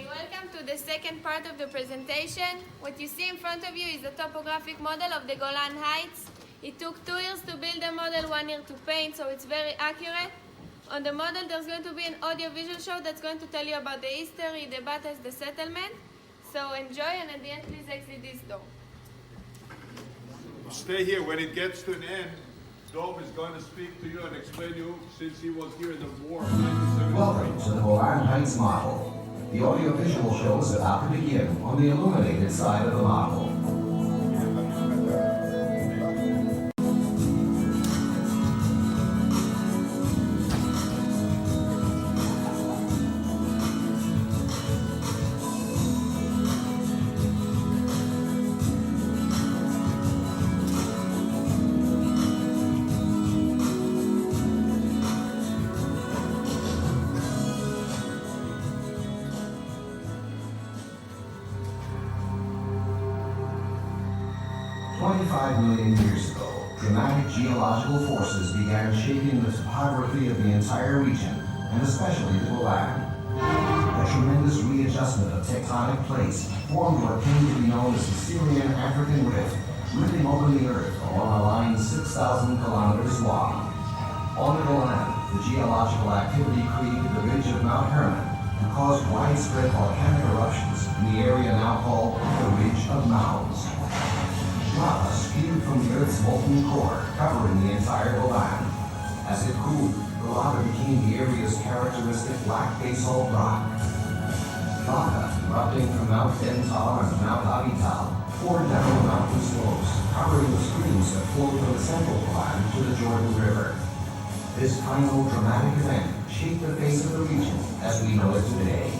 Welcome to the second part of the presentation. What you see in front of you is the topographic model of the Golan Heights. It took 2 years to build the model, 1 year to paint, so it's very accurate. On the model, there's going to be an audio-visual show that's going to tell you about the history, the battles, the settlement. So enjoy, and at the end, please exit this door. Stay here. When it gets to an end, Dov is going to speak to you and explain to you, since he was here in the war of 1973. Welcome to the Golan Heights model. The audio-visual show is about to begin on the illuminated side of the model. 25 million years ago, dramatic geological forces began shaping the topography of the entire region, and especially the Golan. A tremendous readjustment of tectonic plates formed what came to be known as the Syrian-African Rift, ripping open the Earth along a line 6,000 kilometers long. On the Golan, the geological activity created the ridge of Mount Hermon and caused widespread volcanic eruptions in the area now called the Ridge of Mounds. Lava spewed from the Earth's molten core, covering the entire Golan. As it cooled, the lava became the area's characteristic black basalt rock. Lava, erupting from Mount Dental and Mount Avital, poured down the mountain slopes, covering the streams that flowed from the central Golan to the Jordan River. This final dramatic event shaped the face of the region as we know it today.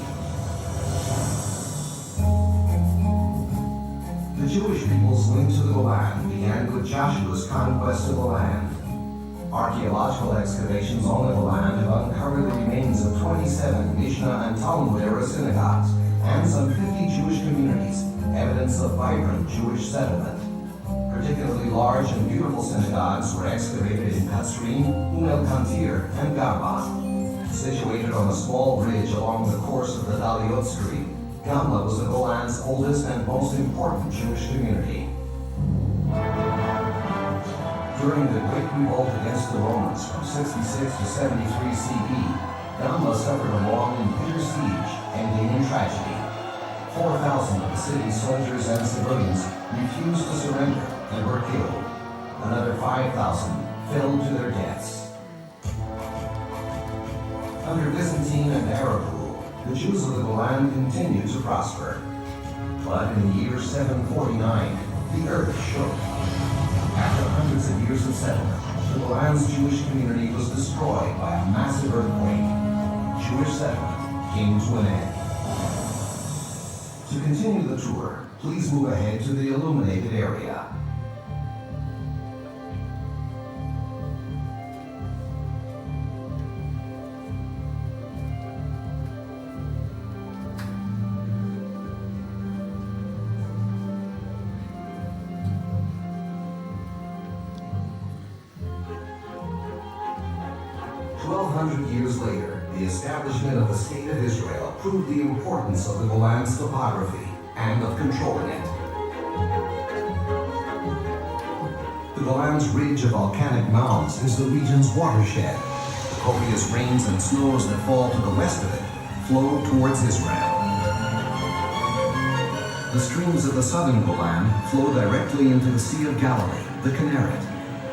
The Jewish people's link to the Golan began with Joshua's conquest of the land. Archaeological excavations on the Golan have uncovered the remains of 27 Mishnah and Talmud-era synagogues and some 50 Jewish communities, evidence of vibrant Jewish settlement. Particularly large and beautiful synagogues were excavated in Katzrin, El Kantir, and Garba. Situated on a small ridge along the course of the Daliot Stream, Gamla was the Golan's oldest and most important Jewish community. During the Great Revolt against the Romans from 66 to 73 CE, Gamla suffered a long and bitter siege, ending in tragedy. 4,000 of the city's soldiers and civilians refused to surrender and were killed. Another 5,000 fell to their deaths. Under Byzantine and Arab rule, the Jews of the Golan continued to prosper. But in the year 749, the earth shook. After hundreds of years of settlement, the Golan's Jewish community was destroyed by a massive earthquake. Jewish settlement came to an end. To continue the tour, please move ahead to the illuminated area. Years later, the establishment of the State of Israel proved the importance of the Golan's topography and of controlling it. The Golan's ridge of volcanic mounds is the region's watershed. The copious rains and snows that fall to the west of it flow towards Israel. The streams of the southern Golan flow directly into the Sea of Galilee, the Kinneret.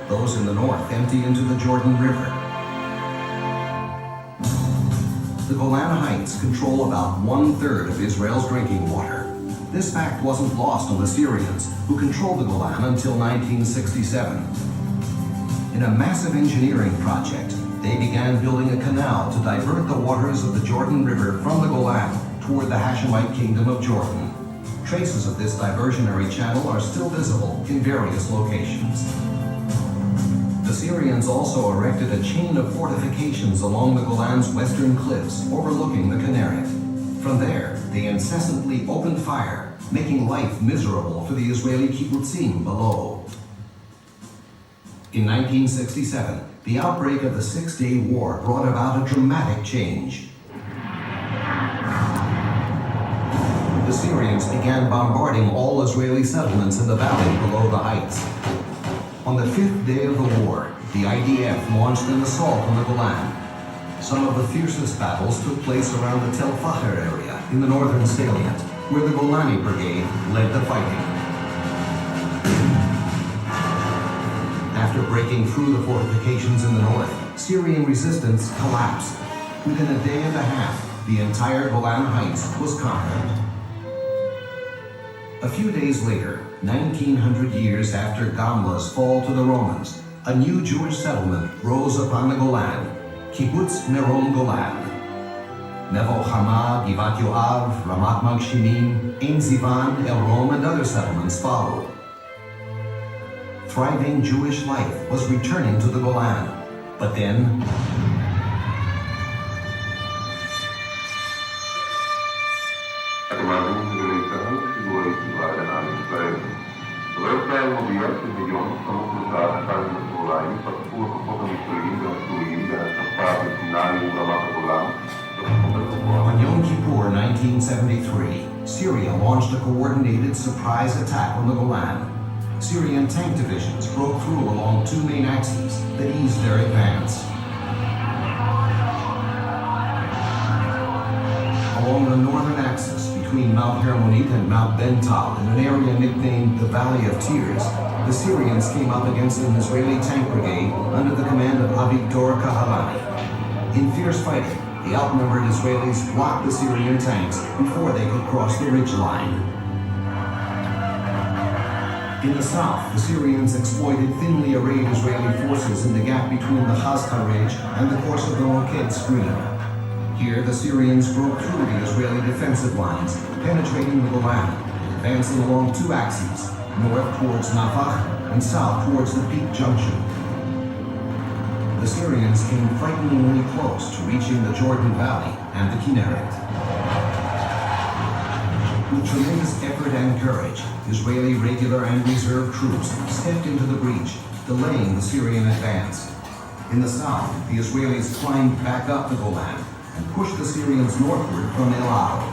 Those in the north empty into the Jordan River. The Golan Heights control about 1/3 of Israel's drinking water. This fact wasn't lost on the Syrians, who controlled the Golan until 1967. In a massive engineering project, they began building a canal to divert the waters of the Jordan River from the Golan toward the Hashemite Kingdom of Jordan. Traces of this diversionary channel are still visible in various locations. The Syrians also erected a chain of fortifications along the Golan's western cliffs overlooking the Kinneret. From there, they incessantly opened fire, making life miserable for the Israeli kibbutzim below. In 1967, the outbreak of the Six-Day War brought about a dramatic change. Syrians began bombarding all Israeli settlements in the valley below the heights. On the 5th day of the war, the IDF launched an assault on the Golan. Some of the fiercest battles took place around the Tel Facher area in the northern salient, where the Golani Brigade led the fighting. After breaking through the fortifications in the north, Syrian resistance collapsed. Within a day and a half, the entire Golan Heights was conquered. A few days later, 1900 years after Gamla's fall to the Romans, a new Jewish settlement rose upon the Golan, Kibbutz Meron Golan. Nevo Hama, Givat Yoav, Ramat Magshimim, Ein Zivan, El Rom, and other settlements followed. Thriving Jewish life was returning to the Golan, but then on Yom Kippur 1973, Syria launched a coordinated surprise attack on the Golan. Syrian tank divisions broke through along two main axes that eased their advance. Along the northern axis, between Mount Hermonite and Mount Bental, in an area nicknamed the Valley of Tears, the Syrians came up against an Israeli tank brigade under the command of Avigdor Kahalani. In fierce fighting, the outnumbered Israelis blocked the Syrian tanks before they could cross the ridge line. In the south, the Syrians exploited thinly arrayed Israeli forces in the gap between the Hazka Ridge and the course of the Moked Stream. Here, the Syrians broke through the Israeli defensive lines, penetrating the Golan, advancing along two axes, north towards Nafach and south towards the Peak Junction. The Syrians came frighteningly close to reaching the Jordan Valley and the Kinneret. With tremendous effort and courage, Israeli regular and reserve troops stepped into the breach, delaying the Syrian advance. In the south, the Israelis climbed back up the Golan and pushed the Syrians northward from El Al.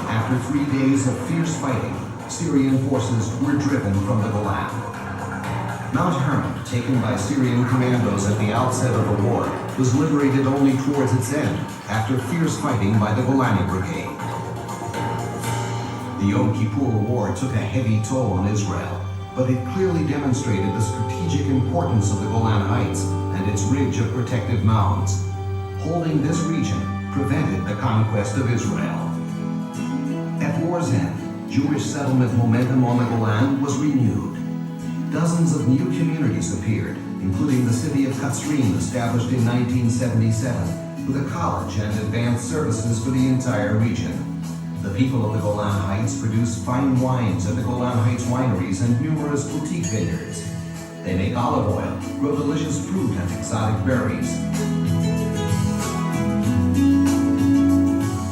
After 3 days of fierce fighting, Syrian forces were driven from the Golan. Mount Hermon, taken by Syrian commandos at the outset of the war, was liberated only towards its end, after fierce fighting by the Golani Brigade. The Yom Kippur War took a heavy toll on Israel, but it clearly demonstrated the strategic importance of the Golan Heights and its ridge of protective mounds. Holding this region prevented the conquest of Israel. At war's end, Jewish settlement momentum on the Golan was renewed. Dozens of new communities appeared, including the city of Katzrin, established in 1977, with a college and advanced services for the entire region. The people of the Golan Heights produce fine wines at the Golan Heights wineries and numerous boutique vineyards. They make olive oil, grow delicious fruit and exotic berries.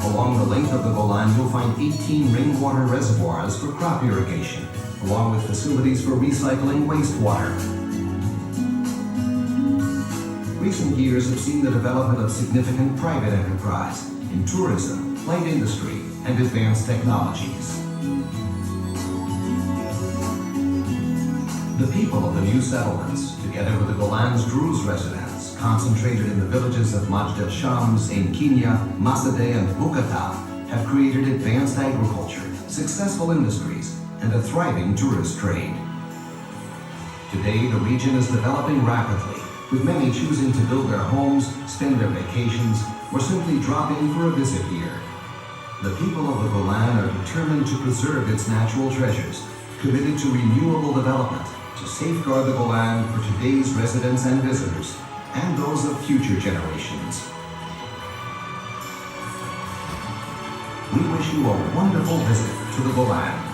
Along the length of the Golan, you'll find 18 rainwater reservoirs for crop irrigation, along with facilities for recycling wastewater. Recent years have seen the development of significant private enterprise in tourism, light industry, and advanced technologies. The people of the new settlements, together with the Golan's Druze residents, concentrated in the villages of Majd el-Shams, Ein Kinya, Masadeh, and Bukata, have created advanced agriculture, successful industries, and a thriving tourist trade. Today, the region is developing rapidly, with many choosing to build their homes, spend their vacations, or simply drop in for a visit here. The people of the Golan are determined to preserve its natural treasures, committed to renewable development, to safeguard the Golan for today's residents and visitors, and those of future generations. We wish you a wonderful visit to the Golan.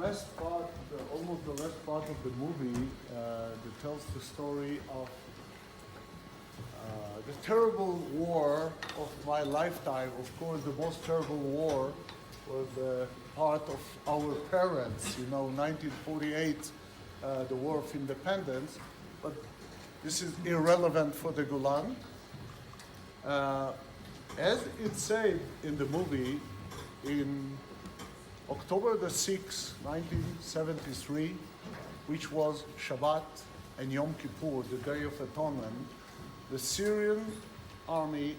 last part, almost the last part of the movie, that tells the story of the terrible war of my lifetime. Of course, the most terrible war was the part of our parents, 1948, the War of Independence. But this is irrelevant for the Golan. As it said in the movie, in October the 6th, 1973, which was Shabbat and Yom Kippur, the Day of Atonement, the Syrian army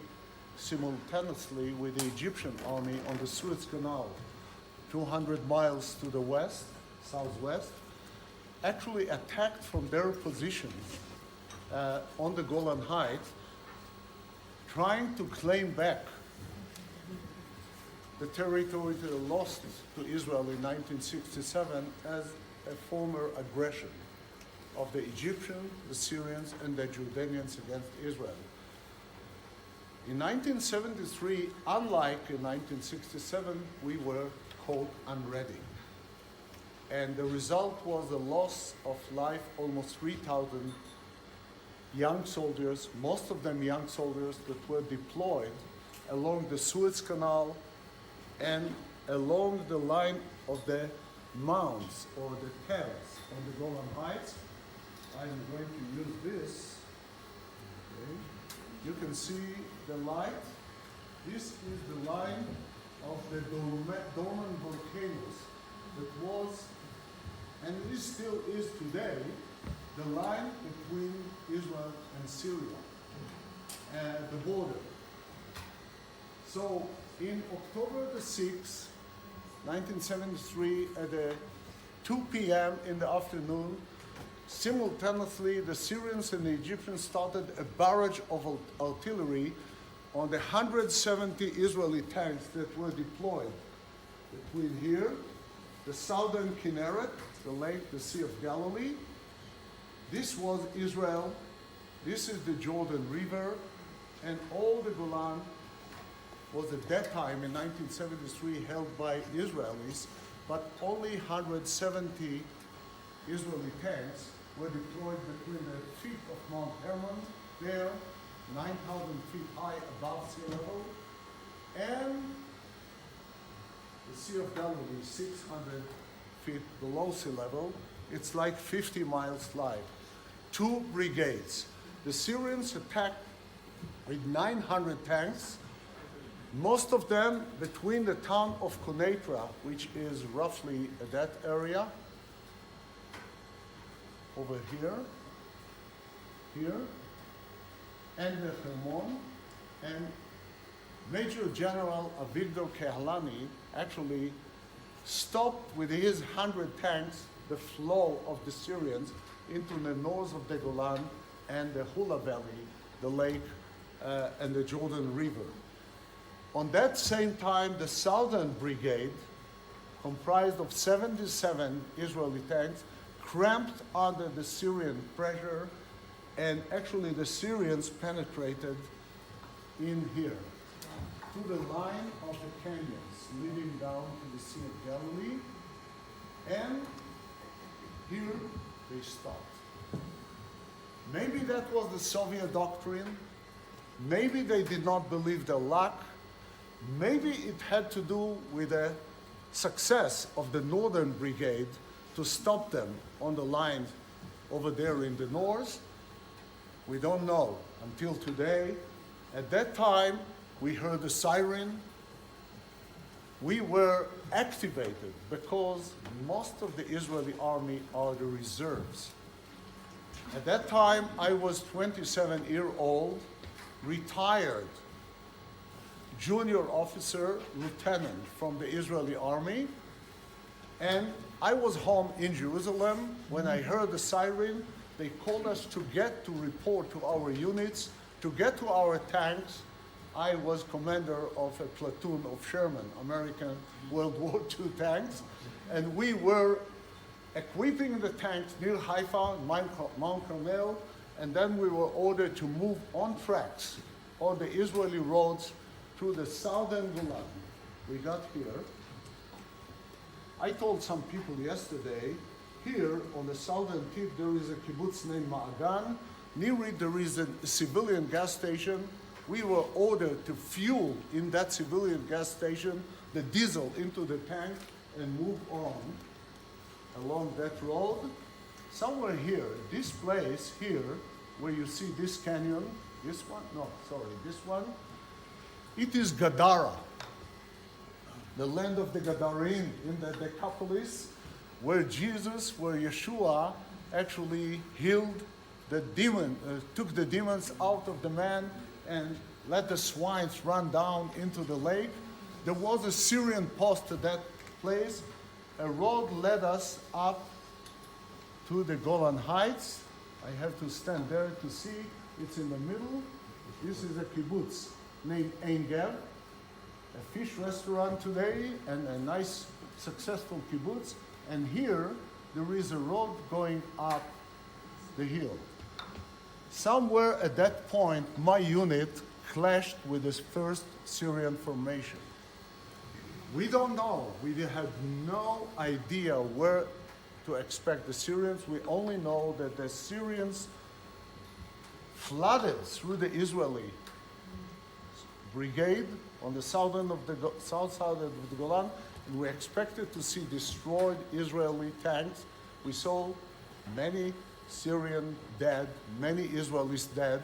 simultaneously with the Egyptian army on the Suez Canal, 200 miles to the west, southwest, actually attacked from their positions on the Golan Heights, trying to claim back the territory they lost to Israel in 1967 as a former aggression of the Egyptians, the Syrians, and the Jordanians against Israel. In 1973, unlike in 1967, we were called unready. And the result was the loss of life, almost 3,000 young soldiers, most of them young soldiers that were deployed along the Suez Canal and along the line of the mounds or the terrace on the Golan Heights. I'm going to use this. Okay. You can see the light. This is the line of the dormant volcanoes that was, and it still is today, the line between Israel and Syria, the border. So in October the 6th, 1973, at 2 p.m. in the afternoon, simultaneously the Syrians and the Egyptians started a barrage of artillery on the 170 Israeli tanks that were deployed between here, the southern Kinneret, the lake, the Sea of Galilee. This was Israel, this is the Jordan River, and all the Golan was at that time in 1973 held by Israelis, but only 170 Israeli tanks were deployed between the feet of Mount Hermon, there, 9,000 feet high above sea level, and the Sea of Galilee, 600 feet below sea level. It's like 50 miles wide. 2 brigades. The Syrians attacked with 900 tanks, most of them between the town of Konetra, which is roughly that area, over here, and the Hermon, and Major General Avigdor Kehalani actually stopped with his 100 tanks the flow of the Syrians into the north of the Golan and the Hula Valley, the lake, and the Jordan River. On that same time, the Southern Brigade, comprised of 77 Israeli tanks, cramped under the Syrian pressure, and actually the Syrians penetrated in here to the line of the canyons leading down to the Sea of Galilee, and here they stopped. Maybe that was the Soviet doctrine. Maybe they did not believe their luck. Maybe it had to do with the success of the Northern Brigade to stop them on the line over there in the north. We don't know until today. At that time, we heard the siren. We were activated because most of the Israeli army are the reserves. At that time, I was 27-year-old, retired junior officer, lieutenant from the Israeli army, and I was home in Jerusalem when I heard the siren. They called us to get to report to our units, to get to our tanks. I was commander of a platoon of Sherman, American World War II tanks, and we were equipping the tanks near Haifa, Mount Carmel, and then we were ordered to move on tracks on the Israeli roads through the southern Golan. We got here. I told some people yesterday, here on the southern tip there is a kibbutz named Ma'agan. Near it there is a civilian gas station. We were ordered to fuel in that civilian gas station the diesel into the tank and move on along that road. Somewhere here, this place here, where you see this canyon, this one, no, sorry, this one, it is Gadara, the land of the Gadarim in the Decapolis, where Jesus, where Yeshua actually healed the demon, took the demons out of the man and let the swines run down into the lake. There was a Syrian post at that place. A road led us up to the Golan Heights. I have to stand there to see. It's in the middle. This is a kibbutz named Ein Ger, a fish restaurant today and a nice, successful kibbutz. And here, there is a road going up the hill. Somewhere at that point, my unit clashed with this first Syrian formation. We don't know. We had no idea where to expect the Syrians. We only know that the Syrians flooded through the Israeli brigade on the south side of the Golan, and we expected to see destroyed Israeli tanks. We saw many Syrian dead, many Israelis dead,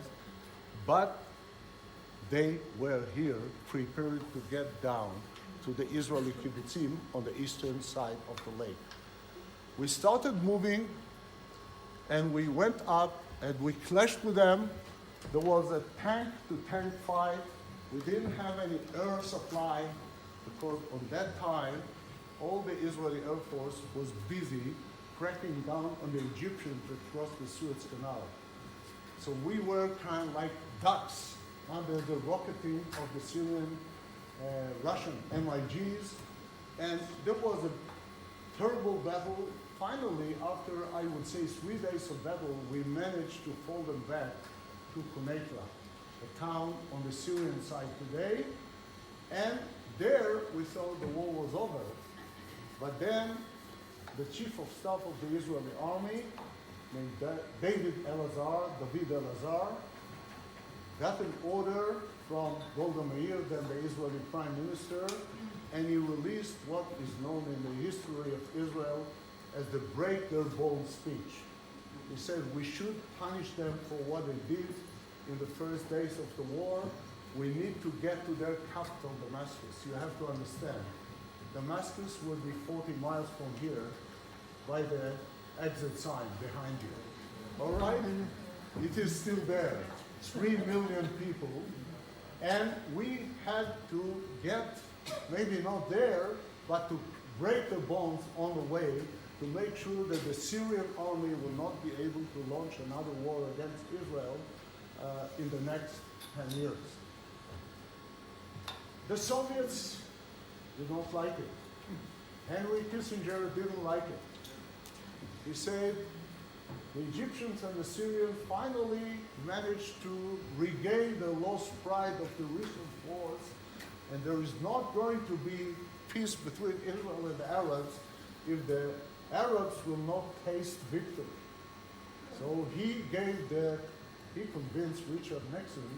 but they were here prepared to get down to the Israeli kibbutzim on the eastern side of the lake. We started moving and we went up and we clashed with them. There was a tank-to-tank fight. We didn't have any air supply because on that time, all the Israeli Air Force was busy cracking down on the Egyptians that crossed the Suez Canal. So we were kind of like ducks under the rocketing of the Syrian, Russian MiGs. And there was a terrible battle. Finally, after I would say 3 days of battle, we managed to fall them back to Quneitra, a town on the Syrian side today. And there we thought the war was over. But then the chief of staff of the Israeli army, named David Elazar, got an order from Golda Meir, then the Israeli prime minister, and he released what is known in the history of Israel as the break their bones speech. He said we should punish them for what they did in the first days of the war. We need to get to their capital, Damascus. You have to understand, Damascus would be 40 miles from here by the exit sign behind you. All right? It is still there. 3 million people. And we had to get, maybe not there, but to break the bones on the way to make sure that the Syrian army will not be able to launch another war against Israel in the next 10 years. The Soviets did not like it. Henry Kissinger didn't like it. He said the Egyptians and the Syrians finally managed to regain the lost pride of the recent wars, and there is not going to be peace between Israel and the Arabs if the Arabs will not taste victory. So he convinced Richard Nixon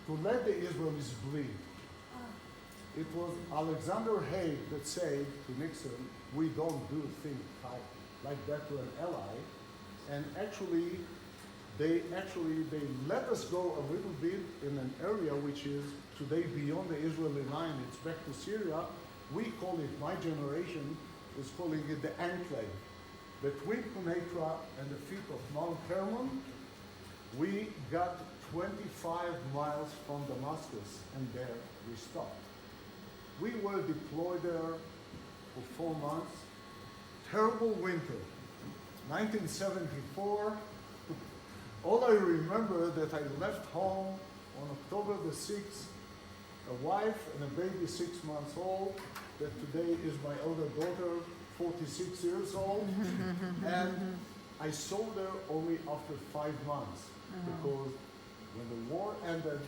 to let the Israelis bleed. It was Alexander Haig that said to Nixon, we don't do things like that to an ally. And actually, they let us go a little bit in an area which is today beyond the Israeli line. It's back to Syria. We call it, my generation is calling it the enclave. Between Quneitra and the feet of Mount Hermon, we got 25 miles from Damascus, and there we stopped. We were deployed there for 4 months. Terrible winter, 1974. All I remember that I left home on October the 6th, a wife and a baby 6 months old, that today is my older daughter, 46 years old. And I saw her only after 5 months, because when the war ended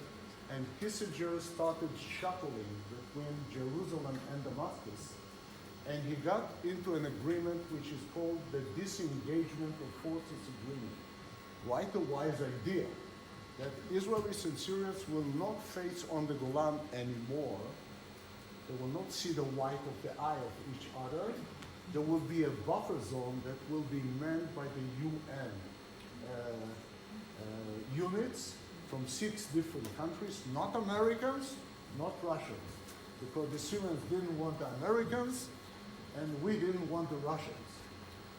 and Kissinger started shuttling between Jerusalem and Damascus, and he got into an agreement which is called the Disengagement of Forces Agreement. Quite a wise idea that Israelis and Syrians will not face on the Golan anymore. They will not see the white of the eye of each other. There will be a buffer zone that will be manned by the UN units from 6 different countries, not Americans, not Russians, because the Syrians didn't want the Americans and we didn't want the Russians.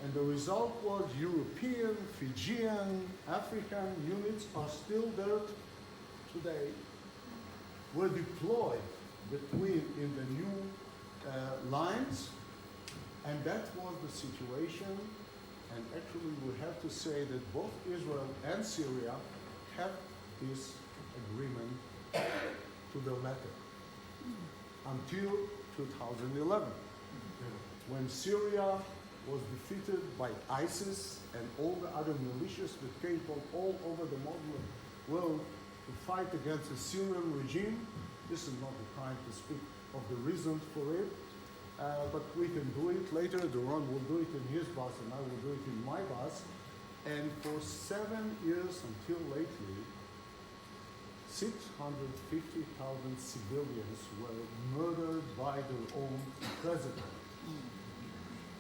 And the result was European, Fijian, African units are still there today. Were deployed in the new lines, and that was the situation. And actually we have to say that both Israel and Syria have this agreement to the letter until 2011, when Syria was defeated by ISIS and all the other militias that came from all over the Muslim world to fight against the Syrian regime. This is not the time to speak of the reasons for it, but we can do it later. Doron will do it in his bus and I will do it in my bus. And for 7 years until lately, 650,000 civilians were murdered by their own president.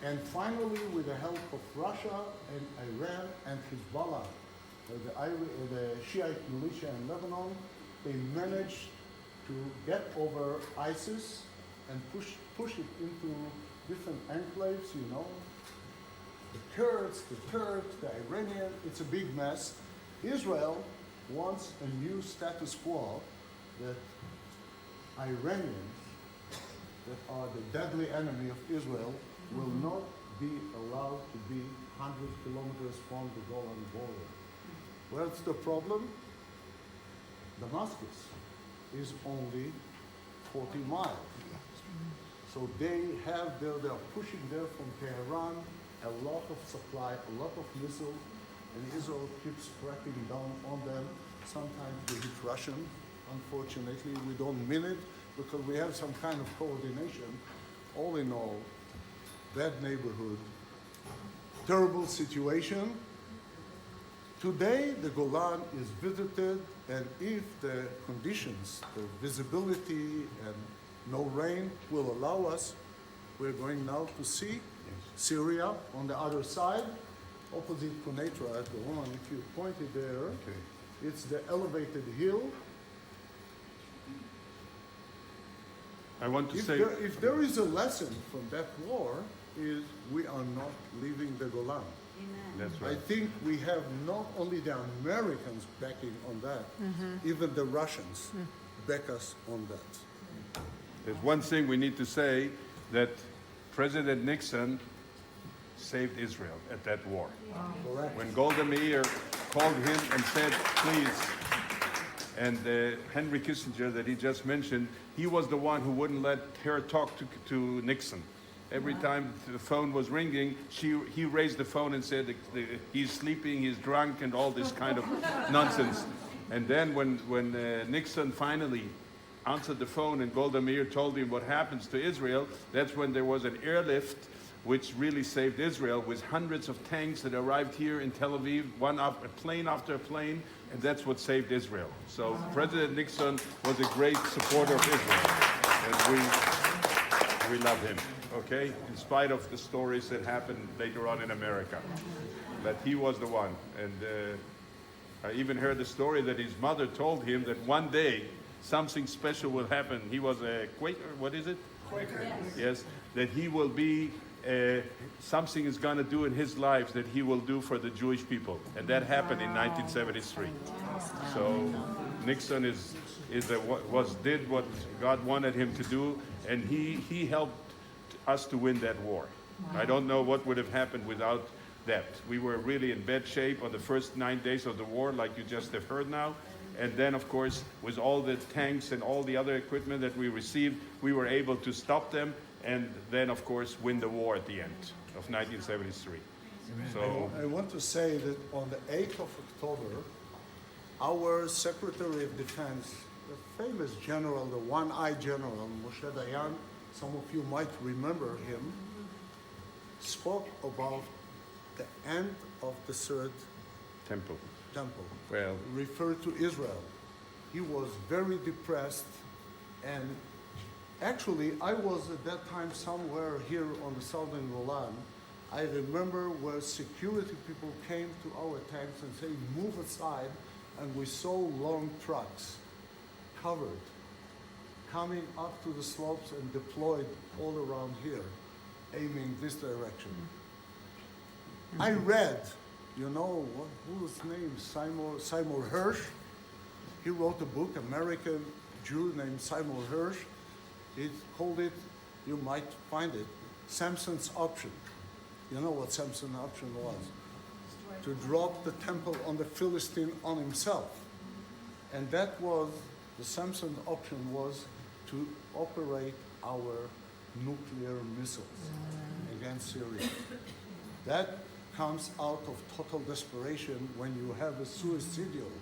And finally, with the help of Russia and Iran and Hezbollah, the Shiite militia in Lebanon, they managed to get over ISIS and push it into different enclaves, you know. The Kurds, the Turks, the Iranian, it's a big mess. Israel wants a new status quo that Iranians, that are the deadly enemy of Israel, will not be allowed to be 100 kilometers from the Golan border. What's the problem? Damascus is only 40 miles. So they are pushing there from Tehran a lot of supply, a lot of missiles, and Israel keeps cracking down on them. Sometimes they hit Russian. Unfortunately, we don't mean it because we have some kind of coordination. All in all, bad neighborhood, terrible situation. Today, the Golan is visited, and if the conditions, the visibility and no rain will allow us, we're going now to see Syria on the other side, opposite Quneitra at Golan. If you point it there, it's the elevated hill. I want to say, if there is a lesson from that war, is we are not leaving the Golan. that's I right. think we have not only the Americans backing on that, even the Russians back us on that. There's one thing we need to say, that President Nixon saved Israel at that war. Correct. When Golda Meir called him and said, please, and Henry Kissinger that he just mentioned, he was the one who wouldn't let her talk to Nixon. Every time the phone was ringing, he raised the phone and said he's sleeping, he's drunk, and all this kind of nonsense. And then when Nixon finally answered the phone and Golda Meir told him what happens to Israel, that's when there was an airlift which really saved Israel, with hundreds of tanks that arrived here in Tel Aviv, a plane after a plane, and that's what saved Israel. So President Nixon was a great supporter of Israel, and we love him, okay? In spite of the stories that happened later on in America. But he was the one, and I even heard the story that his mother told him that one day something special will happen. He was a Quaker, what is it? Quaker. Yes, that he will be, something is going to do in his life that he will do for the Jewish people. And that happened in 1973. So Nixon did what God wanted him to do, and he helped us to win that war. I don't know what would have happened without that. We were really in bad shape on the first 9 days of the war, like you just have heard now. And then, of course, with all the tanks and all the other equipment that we received, we were able to stop them and then, of course, win the war at the end of 1973. So I want to say that on the 8th of October, our Secretary of Defense, the famous general, the one-eyed general, Moshe Dayan, some of you might remember him, spoke about the end of the third Temple. temple, Well, referred to Israel. He was very depressed, and actually I was at that time somewhere here on the southern Golan. I remember where security people came to our tanks and said, move aside, and we saw long trucks covered, coming up to the slopes and deployed all around here, aiming this direction. I read, you know, whose name? Seymour Hersh. He wrote a book, American Jew named Seymour Hersh. He called it, you might find it, Samson's Option. You know what Samson's option was? To drop the temple on the Philistine on himself. And that was, the Samson option was to operate our nuclear missiles against Syria. That comes out of total desperation when you have a suicidal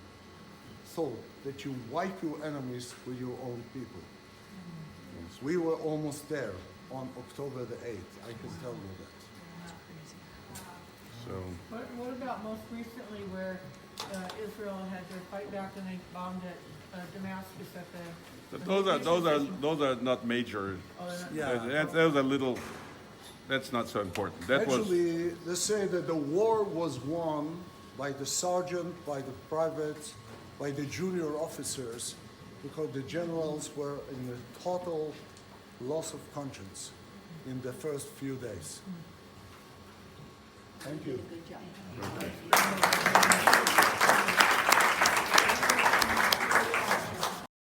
thought that you wipe your enemies with your own people. We were almost there on October the 8th, I can tell you that. so What about most recently where Israel had their fight back and they bombed at Damascus at the... those are not major. Oh, they're not- Yeah. That was a little. That's not so important. That was. Actually, they say that the war was won by the sergeant, by the privates, by the junior officers, because the generals were in a total loss of conscience in the first few days. Thank you. Good job.